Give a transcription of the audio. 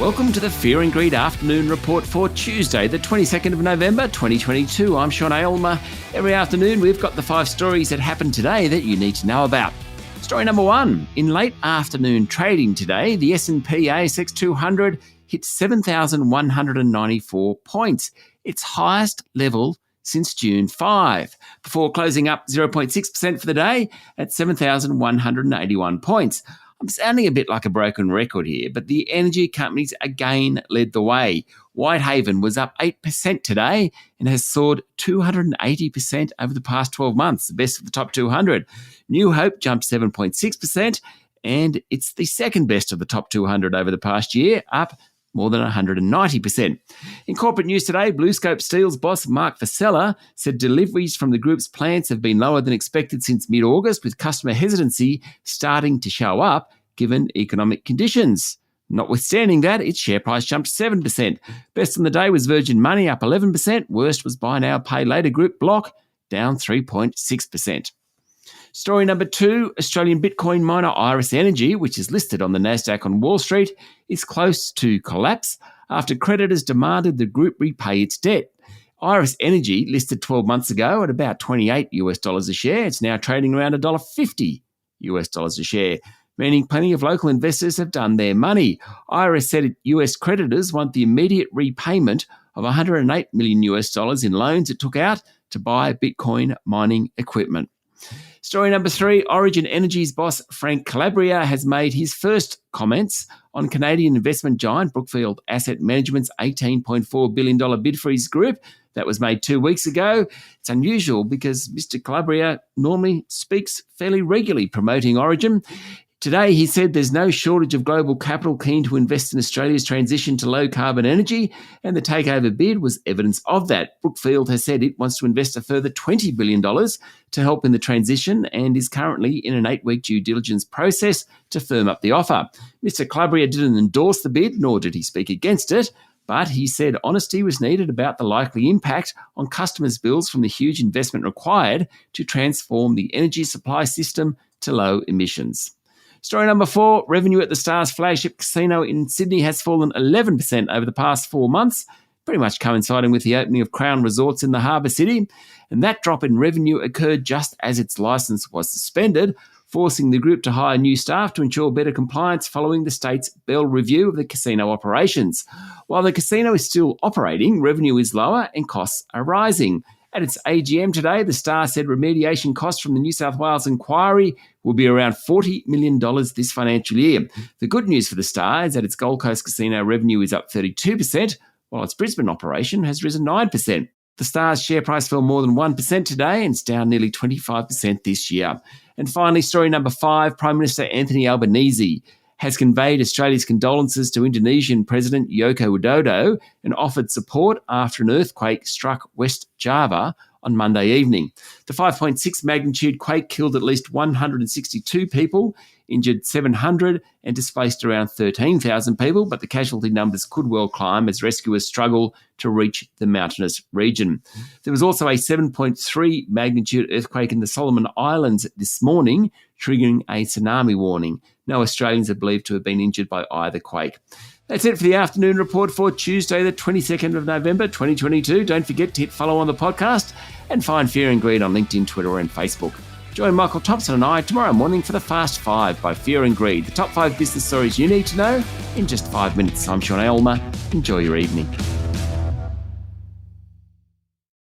Welcome to the Fear and Greed Afternoon Report for Tuesday, the 22nd of November 2022. I'm Sean Aylmer. Every afternoon we've got the 5 stories that happened today that you need to know about. Story number 1. In late afternoon trading today, the S&P ASX 200 hit 7,194 points, its highest level since June 5, before closing up 0.6% for the day at 7,181 points. I'm sounding a bit like a broken record here, but the energy companies again led the way. Whitehaven was up 8% today and has soared 280% over the past 12 months, the best of the top 200. New Hope jumped 7.6%, and it's the second best of the top 200 over the past year, up more than 190%. In corporate news today, BlueScope Steel's boss Mark Vassella said deliveries from the group's plants have been lower than expected since mid-August, with customer hesitancy starting to show up given economic conditions. Notwithstanding that, its share price jumped 7%. Best on the day was Virgin Money, up 11%. Worst was Buy Now, Pay Later group Block, down 3.6%. Story number 2, Australian Bitcoin miner Iris Energy, which is listed on the Nasdaq on Wall Street, is close to collapse after creditors demanded the group repay its debt. Iris Energy, listed 12 months ago at about $28 a share, it's now trading around $1.50 a share, meaning plenty of local investors have done their money. Iris said US creditors want the immediate repayment of $108 million in loans it took out to buy Bitcoin mining equipment. Story number 3, Origin Energy's boss Frank Calabria has made his first comments on Canadian investment giant Brookfield Asset Management's $18.4 billion bid for his group. That was made 2 weeks ago. It's unusual because Mr. Calabria normally speaks fairly regularly promoting Origin. Today, he said there's no shortage of global capital keen to invest in Australia's transition to low-carbon energy, and the takeover bid was evidence of that. Brookfield has said it wants to invest a further $20 billion to help in the transition and is currently in an 8-week due diligence process to firm up the offer. Mr. Calabria didn't endorse the bid, nor did he speak against it, but he said honesty was needed about the likely impact on customers' bills from the huge investment required to transform the energy supply system to low emissions. Story number 4, revenue at the Stars flagship casino in Sydney has fallen 11% over the past 4 months, pretty much coinciding with the opening of Crown Resorts in the harbour city. And that drop in revenue occurred just as its licence was suspended, forcing the group to hire new staff to ensure better compliance following the state's Bell review of the casino operations. While the casino is still operating, revenue is lower and costs are rising. At its AGM today, the Star said remediation costs from the New South Wales inquiry will be around $40 million this financial year. The good news for the Star is that its Gold Coast casino revenue is up 32%, while its Brisbane operation has risen 9%. The Star's share price fell more than 1% today and it's down nearly 25% this year. And finally, story number 5, Prime Minister Anthony Albanese has conveyed Australia's condolences to Indonesian President Joko Widodo and offered support after an earthquake struck West Java on Monday evening. The 5.6 magnitude quake killed at least 162 people, injured 700 and displaced around 13,000 people, but the casualty numbers could well climb as rescuers struggle to reach the mountainous region. There was also a 7.3 magnitude earthquake in the Solomon Islands this morning, triggering a tsunami warning. No Australians are believed to have been injured by either quake. That's it for the afternoon report for Tuesday, the 22nd of November, 2022. Don't forget to hit follow on the podcast and find Fear and Greed on LinkedIn, Twitter and Facebook. Join Michael Thompson and I tomorrow morning for the Fast 5 by Fear and Greed, the top 5 business stories you need to know in just 5 minutes. I'm Sean Aylmer. Enjoy your evening.